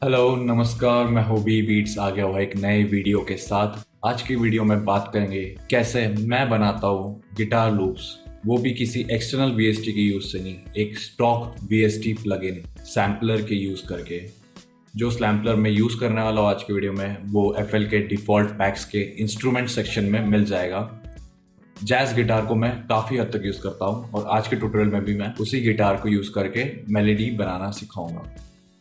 हेलो नमस्कार, मैं hobby beats आ गया हुआ एक नए वीडियो के साथ। आज की वीडियो में बात करेंगे कैसे मैं बनाता हूँ गिटार लूप्स, वो भी किसी एक्सटर्नल वीएसटी के यूज से नहीं, एक स्टॉक वीएसटी प्लगइन सैम्पलर के यूज करके। जो सैम्पलर मैं यूज करने वाला हूँ आज की वीडियो में वो एफएल के डिफॉल्ट पैक्स के इंस्ट्रूमेंट सेक्शन में मिल जाएगा। जैज गिटार को मैं काफ़ी हद तक यूज़ करता हूँ और आज के ट्यूटोरियल में भी मैं उसी गिटार को यूज़ करके मेलोडी बनाना सिखाऊंगा।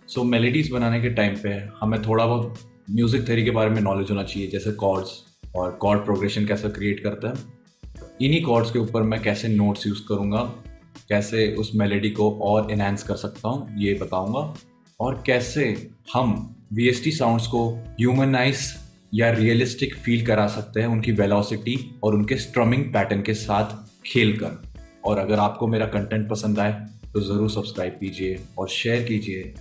सो मेलोडीज बनाने के टाइम पे हमें थोड़ा बहुत म्यूज़िक थ्योरी के बारे में नॉलेज होना चाहिए, जैसे कॉर्ड्स और कॉर्ड प्रोग्रेशन कैसे क्रिएट करते हैं। इन्हीं कॉर्ड्स के ऊपर मैं कैसे नोट्स यूज़ करूँगा, कैसे उस मेलोडी को और इनहेंस कर सकता हूँ ये बताऊँगा, और कैसे हम वीएसटी साउंड्स को ह्यूमनाइज या रियलिस्टिक फील करा सकते हैं उनकी वेलोसिटी और उनके स्ट्रमिंग पैटर्न के साथ खेल कर। और अगर आपको मेरा कंटेंट पसंद आए तो ज़रूर सब्सक्राइब कीजिए और शेयर कीजिए।